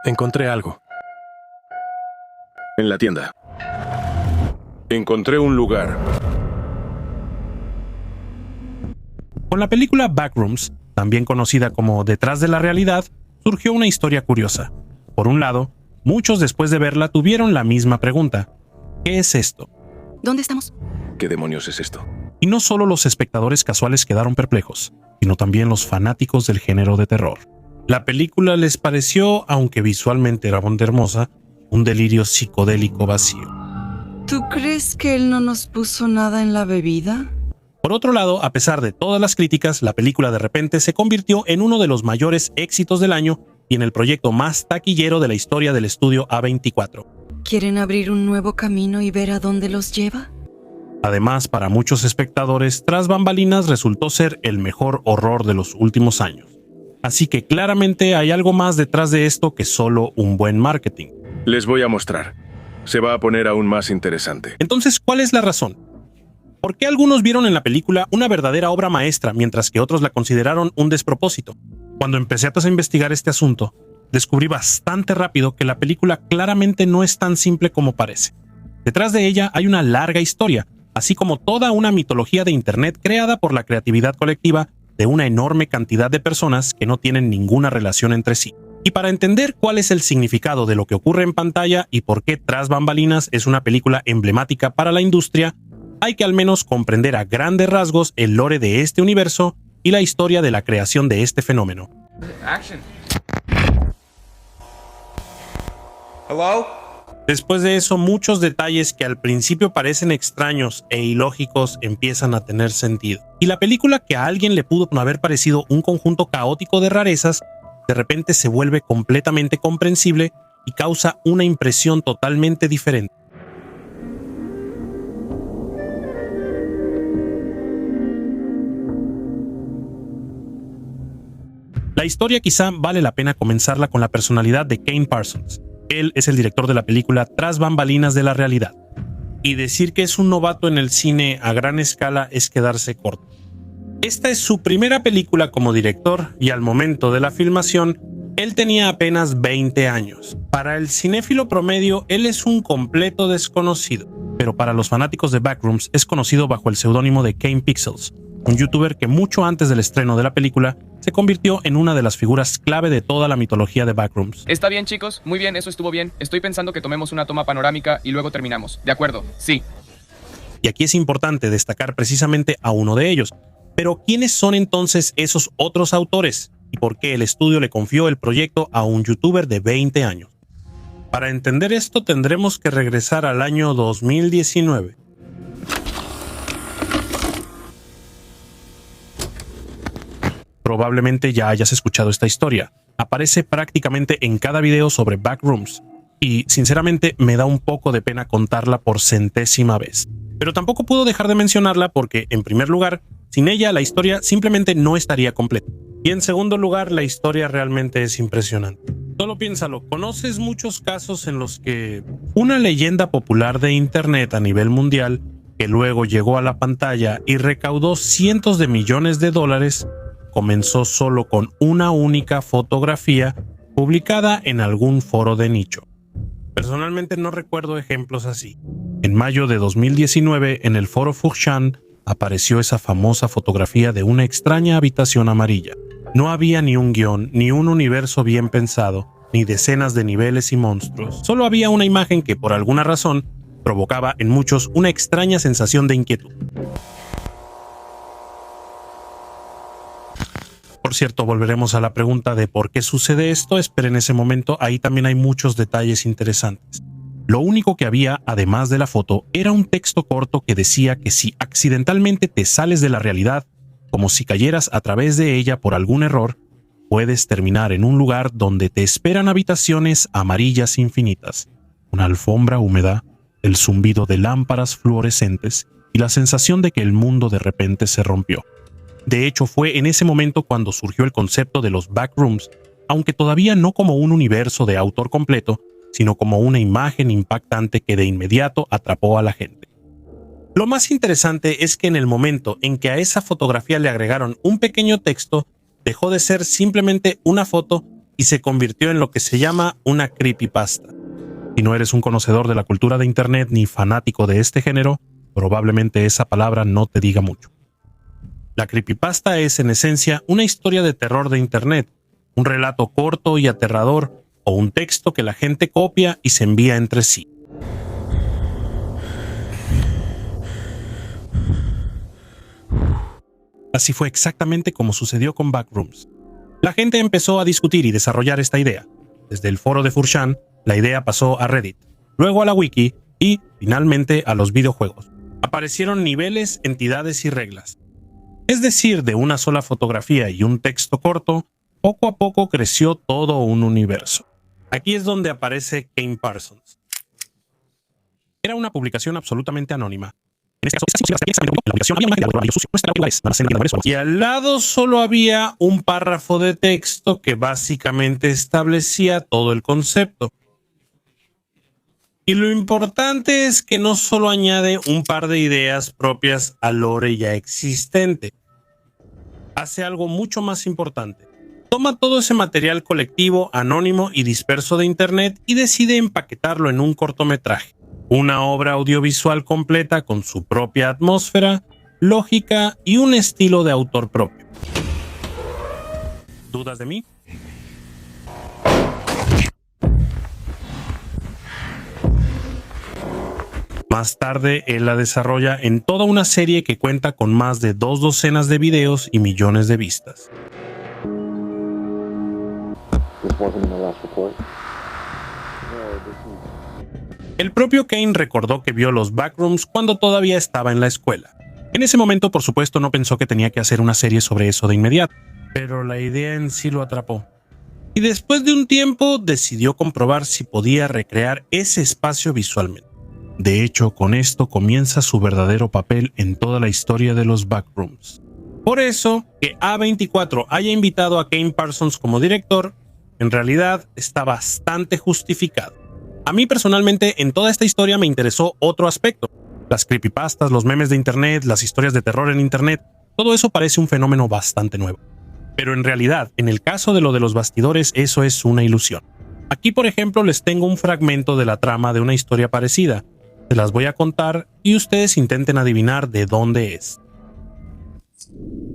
Encontré algo. En la tienda. Encontré un lugar. Con la película Backrooms, también conocida como Detrás de la Realidad, surgió una historia curiosa. Por un lado, muchos después de verla tuvieron la misma pregunta: ¿qué es esto? ¿Dónde estamos? ¿Qué demonios es esto? Y no solo los espectadores casuales quedaron perplejos, sino también los fanáticos del género de terror. La película les pareció, aunque visualmente era bastante hermosa, un delirio psicodélico vacío. ¿Tú crees que él no nos puso nada en la bebida? Por otro lado, a pesar de todas las críticas, la película de repente se convirtió en uno de los mayores éxitos del año y en el proyecto más taquillero de la historia del estudio A24. ¿Quieren abrir un nuevo camino y ver a dónde los lleva? Además, para muchos espectadores, Tras Bambalinas resultó ser el mejor horror de los últimos años. Así que claramente hay algo más detrás de esto que solo un buen marketing. Les voy a mostrar. Se va a poner aún más interesante. Entonces, ¿cuál es la razón? ¿Por qué algunos vieron en la película una verdadera obra maestra, mientras que otros la consideraron un despropósito? Cuando empecé a investigar este asunto, descubrí bastante rápido que la película claramente no es tan simple como parece. Detrás de ella hay una larga historia, así como toda una mitología de Internet creada por la creatividad colectiva de una enorme cantidad de personas que no tienen ninguna relación entre sí. Y para entender cuál es el significado de lo que ocurre en pantalla y por qué Tras Bambalinas es una película emblemática para la industria, hay que al menos comprender a grandes rasgos el lore de este universo y la historia de la creación de este fenómeno. Action. Hello? Después de eso, muchos detalles que al principio parecen extraños e ilógicos empiezan a tener sentido. Y la película, que a alguien le pudo haber parecido un conjunto caótico de rarezas, de repente se vuelve completamente comprensible y causa una impresión totalmente diferente. La historia quizá vale la pena comenzarla con la personalidad de Kane Parsons. Él es el director de la película Tras Bambalinas de la Realidad. Y decir que es un novato en el cine a gran escala es quedarse corto. Esta es su primera película como director y al momento de la filmación, él tenía apenas 20 años. Para el cinéfilo promedio, él es un completo desconocido, pero para los fanáticos de Backrooms es conocido bajo el seudónimo de Kane Pixels, un youtuber que mucho antes del estreno de la película se convirtió en una de las figuras clave de toda la mitología de Backrooms. Está bien, chicos. Muy bien, eso estuvo bien. Estoy pensando que tomemos una toma panorámica y luego terminamos. ¿De acuerdo? Sí. Y aquí es importante destacar precisamente a uno de ellos. Pero ¿quiénes son entonces esos otros autores? ¿Y por qué el estudio le confió el proyecto a un youtuber de 20 años? Para entender esto tendremos que regresar al año 2019. Probablemente ya hayas escuchado esta historia. Aparece prácticamente en cada video sobre Backrooms. Y sinceramente me da un poco de pena contarla por centésima vez. Pero tampoco puedo dejar de mencionarla porque, en primer lugar, sin ella la historia simplemente no estaría completa. Y en segundo lugar, la historia realmente es impresionante. Solo piénsalo, ¿conoces muchos casos en los que una leyenda popular de Internet a nivel mundial, que luego llegó a la pantalla y recaudó cientos de millones de dólares, comenzó solo con una única fotografía publicada en algún foro de nicho? Personalmente no recuerdo ejemplos así. En mayo de 2019, en el foro 4chan, apareció esa famosa fotografía de una extraña habitación amarilla. No había ni un guión, ni un universo bien pensado, ni decenas de niveles y monstruos. Solo había una imagen que, por alguna razón, provocaba en muchos una extraña sensación de inquietud. Por cierto, volveremos a la pregunta de por qué sucede esto. Esperen ese momento, ahí también hay muchos detalles interesantes. Lo único que había, además de la foto, era un texto corto que decía que si accidentalmente te sales de la realidad, como si cayeras a través de ella por algún error, puedes terminar en un lugar donde te esperan habitaciones amarillas infinitas, una alfombra húmeda, el zumbido de lámparas fluorescentes y la sensación de que el mundo de repente se rompió. De hecho, fue en ese momento cuando surgió el concepto de los Backrooms, aunque todavía no como un universo de autor completo, sino como una imagen impactante que de inmediato atrapó a la gente. Lo más interesante es que en el momento en que a esa fotografía le agregaron un pequeño texto, dejó de ser simplemente una foto y se convirtió en lo que se llama una creepypasta. Si no eres un conocedor de la cultura de Internet ni fanático de este género, probablemente esa palabra no te diga mucho. La creepypasta es, en esencia, una historia de terror de Internet, un relato corto y aterrador, o un texto que la gente copia y se envía entre sí. Así fue exactamente como sucedió con Backrooms. La gente empezó a discutir y desarrollar esta idea. Desde el foro de 4chan, la idea pasó a Reddit, luego a la wiki y, finalmente, a los videojuegos. Aparecieron niveles, entidades y reglas. Es decir, de una sola fotografía y un texto corto, poco a poco creció todo un universo. Aquí es donde aparece Kane Parsons. Era una publicación absolutamente anónima. En este caso, y al lado solo había un párrafo de texto que básicamente establecía todo el concepto. Y lo importante es que no solo añade un par de ideas propias al lore ya existente. Hace algo mucho más importante. Toma todo ese material colectivo, anónimo y disperso de Internet y decide empaquetarlo en un cortometraje. Una obra audiovisual completa con su propia atmósfera, lógica y un estilo de autor propio. ¿Dudas de mí? Más tarde, él la desarrolla en toda una serie que cuenta con más de 2 docenas de videos y millones de vistas. El propio Kane recordó que vio los Backrooms cuando todavía estaba en la escuela. En ese momento, por supuesto, no pensó que tenía que hacer una serie sobre eso de inmediato, pero la idea en sí lo atrapó. Y después de un tiempo, decidió comprobar si podía recrear ese espacio visualmente. De hecho, con esto comienza su verdadero papel en toda la historia de los Backrooms. Por eso, que A24 haya invitado a Kane Parsons como director, en realidad está bastante justificado. A mí personalmente en toda esta historia me interesó otro aspecto. Las creepypastas, los memes de Internet, las historias de terror en Internet, todo eso parece un fenómeno bastante nuevo. Pero en realidad, en el caso de lo de los bastidores, eso es una ilusión. Aquí, por ejemplo, les tengo un fragmento de la trama de una historia parecida. Se las voy a contar y ustedes intenten adivinar de dónde es.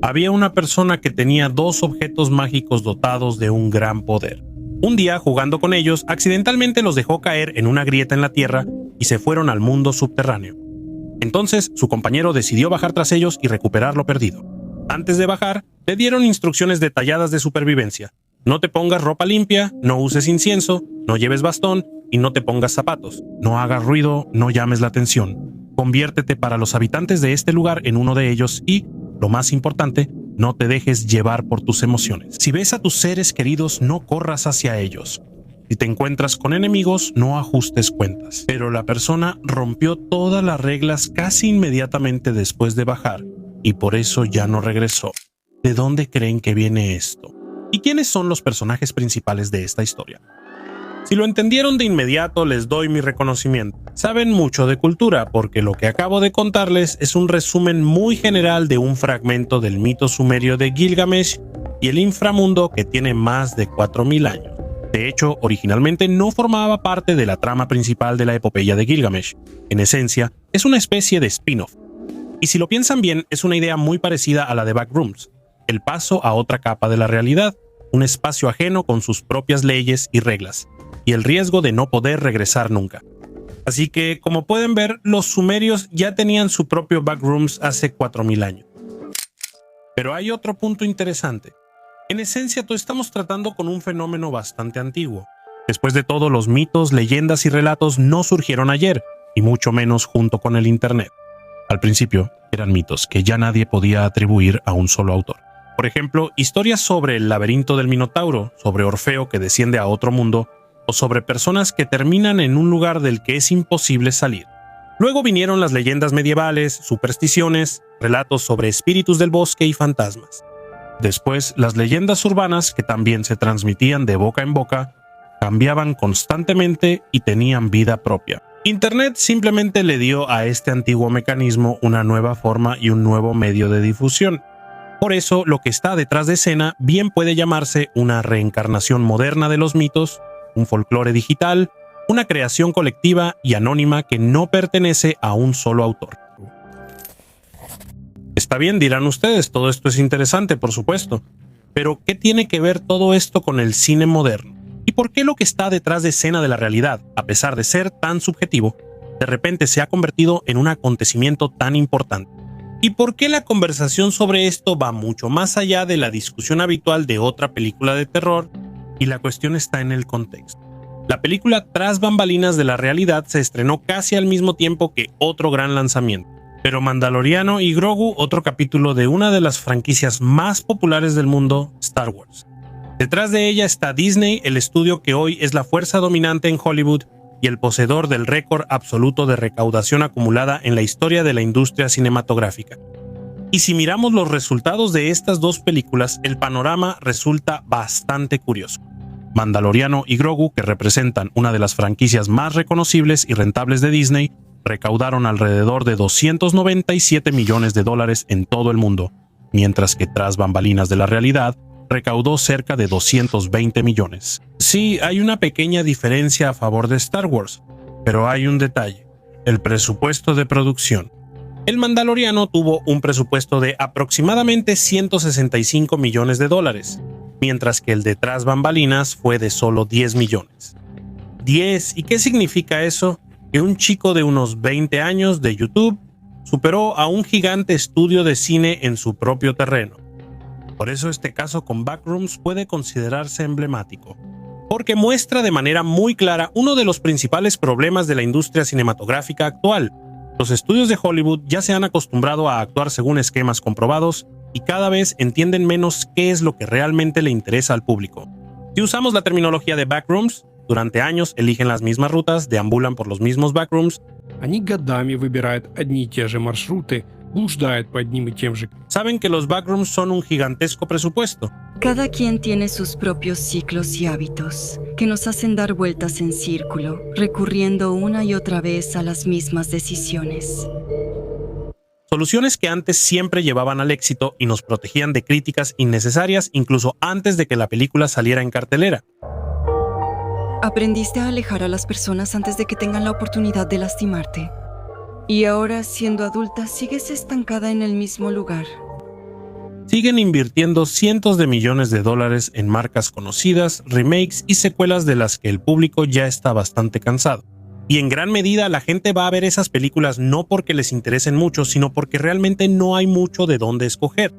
Había una persona que tenía 2 objetos mágicos dotados de un gran poder. Un día, jugando con ellos, accidentalmente los dejó caer en una grieta en la tierra y se fueron al mundo subterráneo. Entonces, su compañero decidió bajar tras ellos y recuperar lo perdido. Antes de bajar, le dieron instrucciones detalladas de supervivencia. No te pongas ropa limpia, no uses incienso, no lleves bastón y no te pongas zapatos. No hagas ruido, no llames la atención. Conviértete para los habitantes de este lugar en uno de ellos y, lo más importante, no te dejes llevar por tus emociones. Si ves a tus seres queridos, no corras hacia ellos. Si te encuentras con enemigos, no ajustes cuentas. Pero la persona rompió todas las reglas casi inmediatamente después de bajar, y por eso ya no regresó. ¿De dónde creen que viene esto? ¿Y quiénes son los personajes principales de esta historia? Si lo entendieron de inmediato, les doy mi reconocimiento. Saben mucho de cultura, porque lo que acabo de contarles es un resumen muy general de un fragmento del mito sumerio de Gilgamesh y el inframundo que tiene más de 4000 años. De hecho, originalmente no formaba parte de la trama principal de la epopeya de Gilgamesh. En esencia, es una especie de spin-off. Y si lo piensan bien, es una idea muy parecida a la de Backrooms, el paso a otra capa de la realidad, un espacio ajeno con sus propias leyes y reglas, y el riesgo de no poder regresar nunca. Así que, como pueden ver, los sumerios ya tenían su propio Backrooms hace 4000 años. Pero hay otro punto interesante. En esencia, estamos tratando con un fenómeno bastante antiguo. Después de todo, los mitos, leyendas y relatos no surgieron ayer, y mucho menos junto con el Internet. Al principio, eran mitos que ya nadie podía atribuir a un solo autor. Por ejemplo, historias sobre el laberinto del Minotauro, sobre Orfeo que desciende a otro mundo, o sobre personas que terminan en un lugar del que es imposible salir. Luego vinieron las leyendas medievales, supersticiones, relatos sobre espíritus del bosque y fantasmas. Después, las leyendas urbanas, que también se transmitían de boca en boca, cambiaban constantemente y tenían vida propia. Internet simplemente le dio a este antiguo mecanismo una nueva forma y un nuevo medio de difusión. Por eso, lo que está detrás de escena bien puede llamarse una reencarnación moderna de los mitos, un folclore digital, una creación colectiva y anónima que no pertenece a un solo autor. Está bien, dirán ustedes, todo esto es interesante, por supuesto, pero ¿qué tiene que ver todo esto con el cine moderno? ¿Y por qué lo que está detrás de escena de la realidad, a pesar de ser tan subjetivo, de repente se ha convertido en un acontecimiento tan importante? ¿Y por qué la conversación sobre esto va mucho más allá de la discusión habitual de otra película de terror? Y la cuestión está en el contexto. La película Tras bambalinas de la realidad se estrenó casi al mismo tiempo que otro gran lanzamiento, pero Mandaloriano y Grogu, otro capítulo de una de las franquicias más populares del mundo, Star Wars. Detrás de ella está Disney, el estudio que hoy es la fuerza dominante en Hollywood y el poseedor del récord absoluto de recaudación acumulada en la historia de la industria cinematográfica. Y si miramos los resultados de estas dos películas, el panorama resulta bastante curioso. Mandaloriano y Grogu, que representan una de las franquicias más reconocibles y rentables de Disney, recaudaron alrededor de $297 millones en todo el mundo, mientras que Tras bambalinas de la realidad recaudó cerca de 220 millones. Sí, hay una pequeña diferencia a favor de Star Wars, pero hay un detalle: el presupuesto de producción. El Mandaloriano tuvo un presupuesto de aproximadamente $165 millones, mientras que el de Tras bambalinas fue de solo 10 millones. 10, ¿y qué significa eso? Que un chico de unos 20 años de YouTube superó a un gigante estudio de cine en su propio terreno. Por eso este caso con Backrooms puede considerarse emblemático, porque muestra de manera muy clara uno de los principales problemas de la industria cinematográfica actual. Los estudios de Hollywood ya se han acostumbrado a actuar según esquemas comprobados y cada vez entienden menos qué es lo que realmente le interesa al público. Si usamos la terminología de Backrooms, durante años eligen las mismas rutas, deambulan por los mismos backrooms. Они годами выбирают одни и те же маршруты, блуждают по одним и тем же. Saben que los backrooms son un gigantesco presupuesto. Cada quien tiene sus propios ciclos y hábitos, que nos hacen dar vueltas en círculo, recurriendo una y otra vez a las mismas decisiones. Soluciones que antes siempre llevaban al éxito y nos protegían de críticas innecesarias incluso antes de que la película saliera en cartelera. Aprendiste a alejar a las personas antes de que tengan la oportunidad de lastimarte. Y ahora, siendo adulta, sigues estancada en el mismo lugar. Siguen invirtiendo cientos de millones de dólares en marcas conocidas, remakes y secuelas de las que el público ya está bastante cansado. Y en gran medida la gente va a ver esas películas no porque les interesen mucho, sino porque realmente no hay mucho de dónde escoger.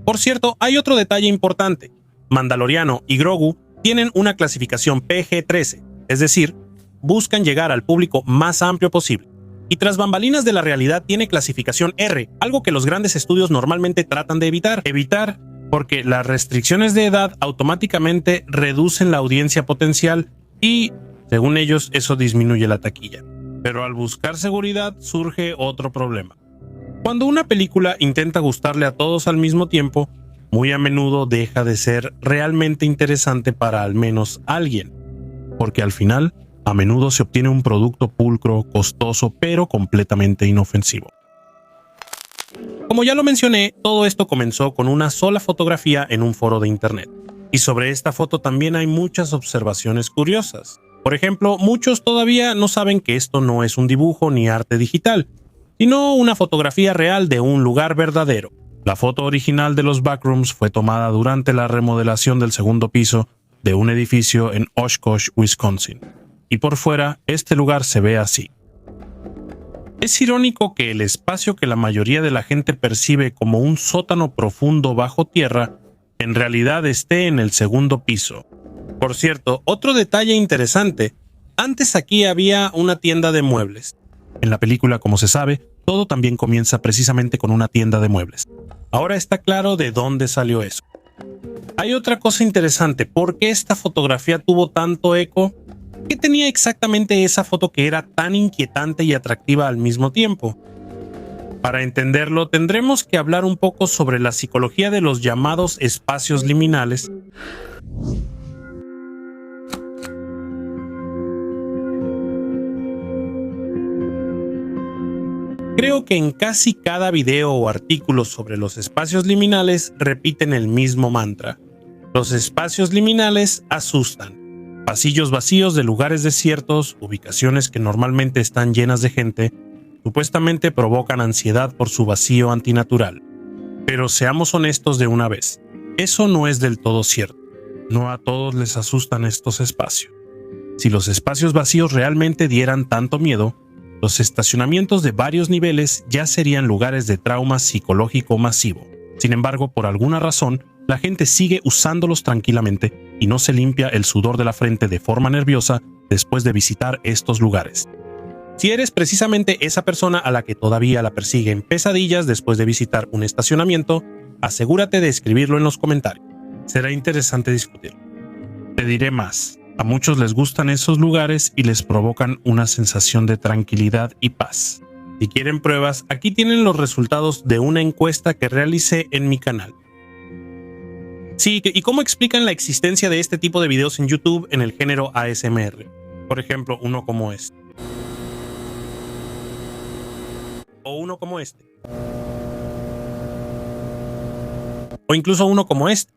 Por cierto, hay otro detalle importante. Mandaloriano y Grogu tienen una clasificación PG-13, es decir, buscan llegar al público más amplio posible. Y Tras bambalinas de la realidad tiene clasificación R, algo que los grandes estudios normalmente tratan de evitar. Porque las restricciones de edad automáticamente reducen la audiencia potencial y, según ellos, eso disminuye la taquilla. Pero al buscar seguridad surge otro problema. Cuando una película intenta gustarle a todos al mismo tiempo, muy a menudo deja de ser realmente interesante para al menos alguien, porque al final, a menudo se obtiene un producto pulcro, costoso, pero completamente inofensivo. Como ya lo mencioné, todo esto comenzó con una sola fotografía en un foro de internet, y sobre esta foto también hay muchas observaciones curiosas. Por ejemplo, muchos todavía no saben que esto no es un dibujo ni arte digital, sino una fotografía real de un lugar verdadero. La foto original de los backrooms fue tomada durante la remodelación del segundo piso de un edificio en Oshkosh, Wisconsin. Y por fuera, este lugar se ve así. Es irónico que el espacio que la mayoría de la gente percibe como un sótano profundo bajo tierra, en realidad esté en el segundo piso. Por cierto, otro detalle interesante. Antes aquí había una tienda de muebles. En la película, como se sabe, todo también comienza precisamente con una tienda de muebles. Ahora está claro de dónde salió eso. Hay otra cosa interesante. ¿Por qué esta fotografía tuvo tanto eco? ¿Qué tenía exactamente esa foto que era tan inquietante y atractiva al mismo tiempo? Para entenderlo, tendremos que hablar un poco sobre la psicología de los llamados espacios liminales. Creo que en casi cada video o artículo sobre los espacios liminales repiten el mismo mantra. Los espacios liminales asustan. Pasillos vacíos de lugares desiertos, ubicaciones que normalmente están llenas de gente, supuestamente provocan ansiedad por su vacío antinatural. Pero seamos honestos de una vez, eso no es del todo cierto. No a todos les asustan estos espacios. Si los espacios vacíos realmente dieran tanto miedo, los estacionamientos de varios niveles ya serían lugares de trauma psicológico masivo. Sin embargo, por alguna razón, la gente sigue usándolos tranquilamente y no se limpia el sudor de la frente de forma nerviosa después de visitar estos lugares. Si eres precisamente esa persona a la que todavía la persiguen pesadillas después de visitar un estacionamiento, asegúrate de escribirlo en los comentarios. Será interesante discutirlo. Te diré más. A muchos les gustan esos lugares y les provocan una sensación de tranquilidad y paz. Si quieren pruebas, aquí tienen los resultados de una encuesta que realicé en mi canal. Sí, ¿y cómo explican la existencia de este tipo de videos en YouTube en el género ASMR? Por ejemplo, uno como este. O uno como este. O incluso uno como este.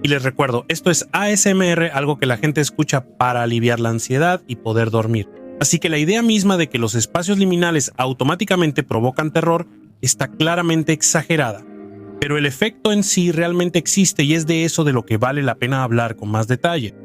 Y les recuerdo, esto es ASMR, algo que la gente escucha para aliviar la ansiedad y poder dormir. Así que la idea misma de que los espacios liminales automáticamente provocan terror está claramente exagerada. Pero el efecto en sí realmente existe y es de eso de lo que vale la pena hablar con más detalle.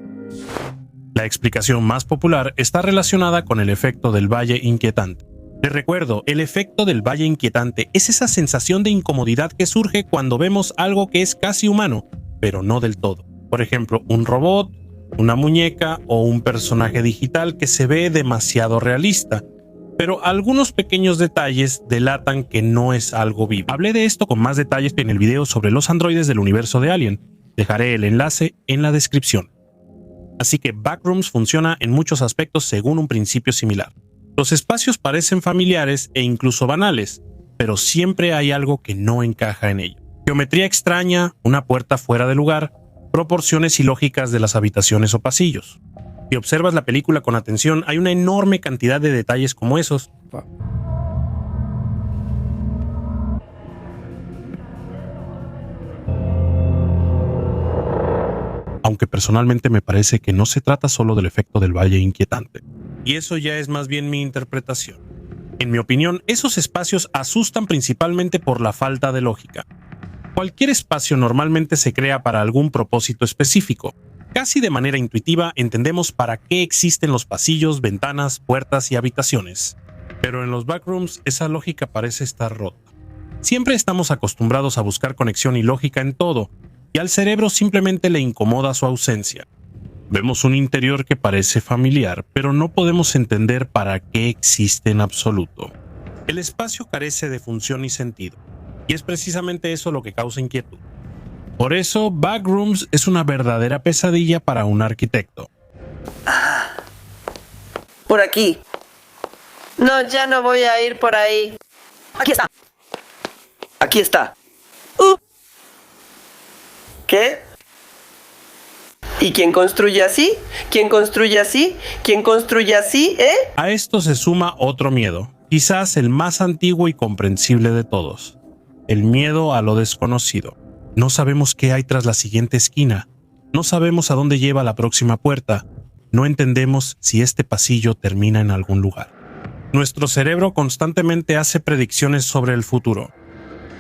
La explicación más popular está relacionada con el efecto del valle inquietante. Les recuerdo, el efecto del valle inquietante es esa sensación de incomodidad que surge cuando vemos algo que es casi humano, pero no del todo. Por ejemplo, un robot, una muñeca o un personaje digital que se ve demasiado realista, pero algunos pequeños detalles delatan que no es algo vivo. Hablé de esto con más detalles en el video sobre los androides del universo de Alien. Dejaré el enlace en la descripción. Así que Backrooms funciona en muchos aspectos según un principio similar. Los espacios parecen familiares e incluso banales, pero siempre hay algo que no encaja en ello. Geometría extraña, una puerta fuera de lugar, proporciones ilógicas de las habitaciones o pasillos. Si observas la película con atención, hay una enorme cantidad de detalles como esos. Aunque personalmente me parece que no se trata solo del efecto del valle inquietante. Y eso ya es más bien mi interpretación. En mi opinión, esos espacios asustan principalmente por la falta de lógica. Cualquier espacio normalmente se crea para algún propósito específico. Casi de manera intuitiva entendemos para qué existen los pasillos, ventanas, puertas y habitaciones. Pero en los backrooms esa lógica parece estar rota. Siempre estamos acostumbrados a buscar conexión y lógica en todo, y al cerebro simplemente le incomoda su ausencia. Vemos un interior que parece familiar, pero no podemos entender para qué existe en absoluto. El espacio carece de función y sentido. Y es precisamente eso lo que causa inquietud. Por eso, Backrooms es una verdadera pesadilla para un arquitecto. Por aquí. No, ya no voy a ir por ahí. Aquí está. Aquí está. ¿Qué? ¿Y quién construye así? ¿Quién construye así? ¿Quién construye así? A esto se suma otro miedo, quizás el más antiguo y comprensible de todos. El miedo a lo desconocido. No sabemos qué hay tras la siguiente esquina. No sabemos a dónde lleva la próxima puerta. No entendemos si este pasillo termina en algún lugar. Nuestro cerebro constantemente hace predicciones sobre el futuro.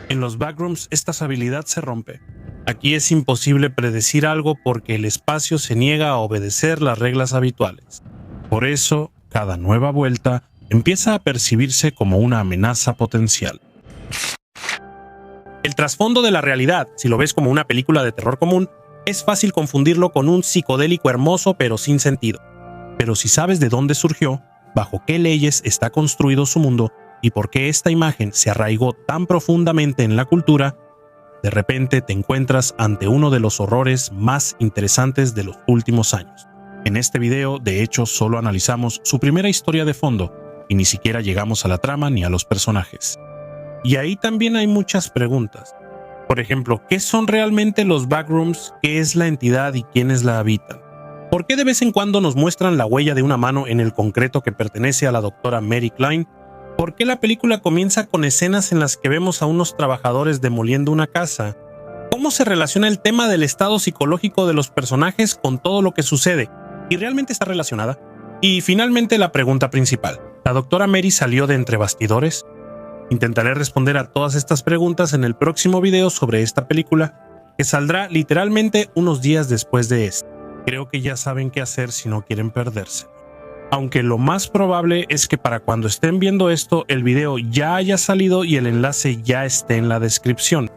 En los backrooms esta habilidad se rompe. Aquí es imposible predecir algo porque el espacio se niega a obedecer las reglas habituales. Por eso, cada nueva vuelta empieza a percibirse como una amenaza potencial. El trasfondo de la realidad, si lo ves como una película de terror común, es fácil confundirlo con un psicodélico hermoso pero sin sentido. Pero si sabes de dónde surgió, bajo qué leyes está construido su mundo y por qué esta imagen se arraigó tan profundamente en la cultura, de repente te encuentras ante uno de los horrores más interesantes de los últimos años. En este video, de hecho, solo analizamos su primera historia de fondo y ni siquiera llegamos a la trama ni a los personajes. Y ahí también hay muchas preguntas. Por ejemplo, ¿qué son realmente los backrooms? ¿Qué es la entidad y quiénes la habitan? ¿Por qué de vez en cuando nos muestran la huella de una mano en el concreto que pertenece a la doctora Mary Klein? ¿Por qué la película comienza con escenas en las que vemos a unos trabajadores demoliendo una casa? ¿Cómo se relaciona el tema del estado psicológico de los personajes con todo lo que sucede? ¿Y realmente está relacionada? Y finalmente la pregunta principal. ¿La doctora Mary salió de entre bastidores? Intentaré responder a todas estas preguntas en el próximo video sobre esta película, que saldrá literalmente unos días después de este. Creo que ya saben qué hacer si no quieren perderse. Aunque lo más probable es que para cuando estén viendo esto, el video ya haya salido y el enlace ya esté en la descripción.